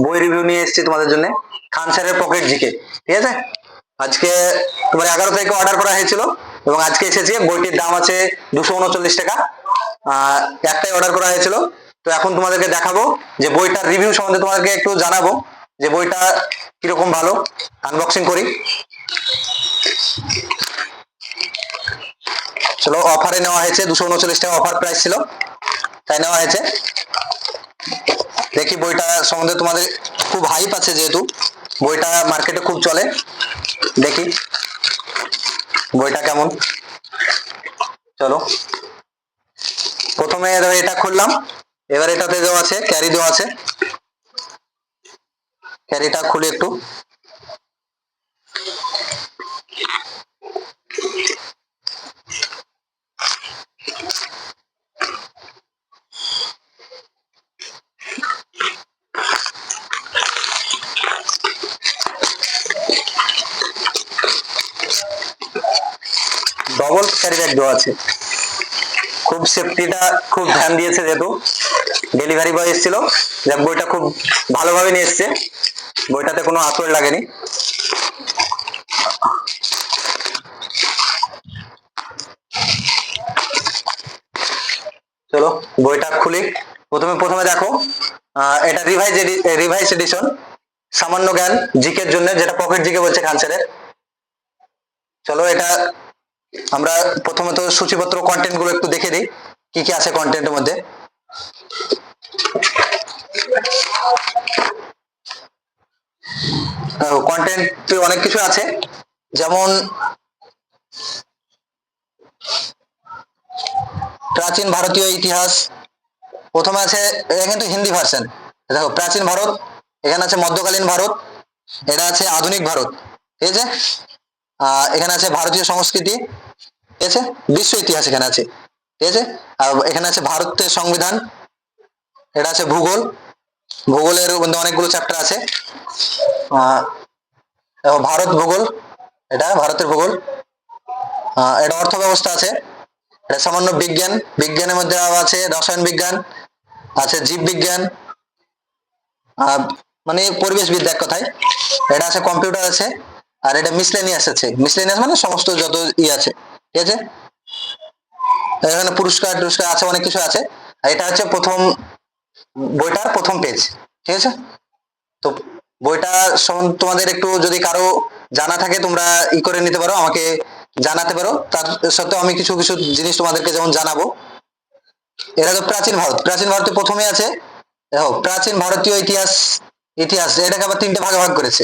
বই রিভিউ নিয়ে এসেছি তোমাদের জন্য, খান স্যারের পকেট জিকে। ঠিক আছে, আজকে তোমার 11 তারিখে অর্ডার করা হয়েছিল এবং আজকে এসেছে। বইটির দাম আছে 239 টাকা, একটাই অর্ডার করা হয়েছিল। তো এখন তোমাদেরকে দেখাবো যে বইটার রিভিউ সম্বন্ধে তোমাদেরকে একটু জানাবো যে বইটা কিরকম ভালো। আনবক্সিং করি, চলো। অফারে নেওয়া হয়েছে, 239 টাকা অফার প্রাইস ছিল, তাই নেওয়া হয়েছে। দেখি বইটা সম্বন্ধে, তোমাদের খুব হাইপ আছে যেহেতু বইটা মার্কেটে খুব চলে, দেখি বইটা কেমন। চলো, প্রথমে এটা খুললাম। এবার এটাতে দেওয়া আছে ক্যারি, দেওয়া আছে। ক্যারিটা খুলি একটু। ডবল ক্যারি ব্যাগ দেওয়া আছে, খুব সেফটিটা খুব ধ্যান দিয়েছে যেহেতু ডেলিভারি বয় এসেছিল। যাক, বইটা খুব ভালোভাবে নিয়ে এসছে, বইটাতে কোনো আঁচড় লাগেনি। চলো বইটা খুলি। প্রথমে দেখো, এটা রিভাইজ এডিশন, সামান্য জ্ঞান জিকের জন্য, যেটা পকেট জিকে বলছে খান স্যারের। চলো, এটা আমরা প্রথমত সূচিপত্র কন্টেন্ট গুলো একটু দেখে দিই, কি কি আছে কন্টেন্টের মধ্যে। কন্টেন্ট অনেক কিছু আছে, যেমন প্রাচীন ভারতীয় ইতিহাস। প্রথমে আছে, এটা কিন্তু হিন্দি ভার্সন। দেখো, প্রাচীন ভারত, এখানে আছে মধ্যকালীন ভারত, এটা আছে আধুনিক ভারত। ঠিক আছে, এখানে আছে ভারতীয় সংস্কৃতি, ঠিক আছে, বিশ্ব ইতিহাস এখানে আছে। ঠিক আছে, আর এখানে আছে ভারতের সংবিধান, এটা আছে ভূগোল। ভূগোলের মধ্যে অনেকগুলো চ্যাপ্টার আছে। ভারত ভূগোল, এটা ভারতের ভূগোল। এটা অর্থ ব্যবস্থা আছে। এটা সামান্য বিজ্ঞান, বিজ্ঞানের মধ্যে আছে রসায়ন বিজ্ঞান, আছে জীব বিজ্ঞান, মানে পরিবেশ বিদ্যা এক কথায়। এটা আছে কম্পিউটার আছে, আর এটা মিসলেনিয়াস আছে। মিসলেনিয়াস মানে সমস্ত যত আছে। ঠিক আছে, এখানে পুরস্কার টুরস্কার আছে, অনেক কিছু আছে। আর এটা হচ্ছে বইটার প্রথম পেজ। ঠিক আছে, তো বইটা তোমাদের একটু যদি কারো জানা থাকে তোমরা করে নিতে পারো, আমাকে জানাতে পারো। তার সত্ত্বেও আমি কিছু কিছু জিনিস তোমাদেরকে যেমন জানাবো। এটা তো প্রাচীন ভারত, প্রাচীন ভারতে প্রথমে আছে দেখো প্রাচীন ভারতীয় ইতিহাস। ইতিহাস এটাকে আবার 3টে ভাগে ভাগ করেছে।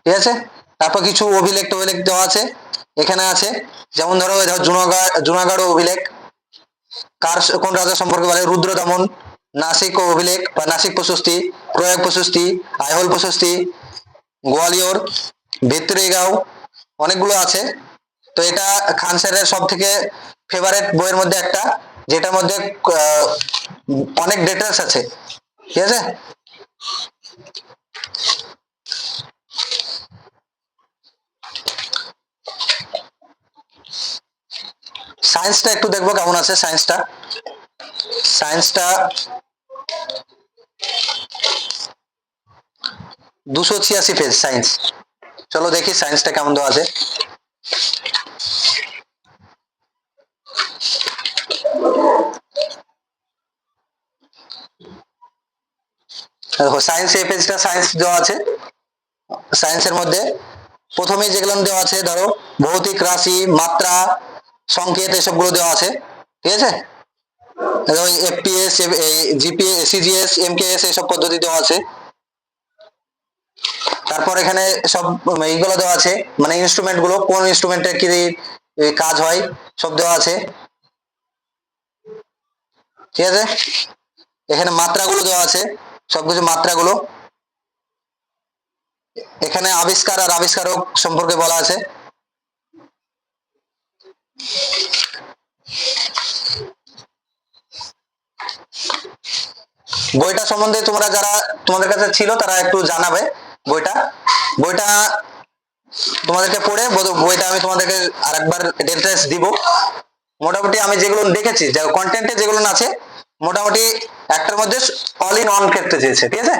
ঠিক আছে, তারপর কিছু অভিলেখ টভিলেখ দেওয়া আছে এখানে আছে। যেমন ধরো জুনাগড় অভিলেখ, কোন রাজা সম্পর্কে বলে, রুদ্র দমন। নাসিক অভিলেখ বা নাসিক প্রশস্তি, প্রয়াগ প্রশস্তি, আইহোল প্রশস্তি, গোয়ালিয়র, ভিত্তিগাঁও, অনেকগুলো আছে। তো এটা খান স্যারের সব থেকে ফেভারিট বইয়ের মধ্যে একটা, যেটার মধ্যে অনেক ডিটেলস আছে। ঠিক আছে, সায়েন্সটা একটু দেখবো কেমন আছে। সায়েন্সটা 286 পেজ সায়েন্স। চলো দেখি সায়েন্সটা কেমন দেওয়া আছে। দেখো সায়েন্স, এই পেজটা সায়েন্স দেওয়া আছে। সায়েন্সের মধ্যে প্রথমে যেগুলো দেওয়া আছে ধরো ভৌতিক, রাশি, মাত্রা, সংকেত, এসবগুলো দেওয়া আছে। ঠিক আছে, এফপিএস, জিপিএস, সিজিএস, এমকেএস এসব পদ্ধতি দেওয়া আছে। তারপর এখানে সব এইগুলো দেওয়া আছে, মানে ইনস্ট্রুমেন্ট গুলো, কোন ইনস্ট্রুমেন্টে কি কাজ হয় সব দেওয়া আছে। ঠিক আছে, এখানে মাত্রাগুলো দেওয়া আছে, সবকিছু মাত্রাগুলো। এখানে আবিষ্কার আর আবিষ্কারক সম্পর্কে বলা আছে। বইটা সম্বন্ধে তোমরা যারা তোমাদের কাছে ছিল তারা একটু জানাবে। বইটা তোমাদেরকে পড়ে বইটা আমি তোমাদেরকে আরেকবার ডিটেইলস দিব। মোটামুটি আমি যেগুলো দেখেছি, কন্টেন্টে যেগুলো আছে মোটামুটি একটার মধ্যে অল ইন অন করতে চেয়েছে। ঠিক আছে,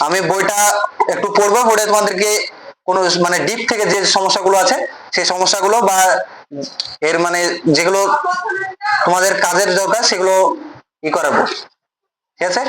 আমি বইটা একটু পড়বো, পড়ে তোমাদেরকে কোনো মানে ডিপ থেকে যে সমস্যাগুলো আছে সেই সমস্যাগুলো বা এর মানে যেগুলো তোমাদের কাজের দরকার সেগুলো ই করাবো, ঠিক আছে।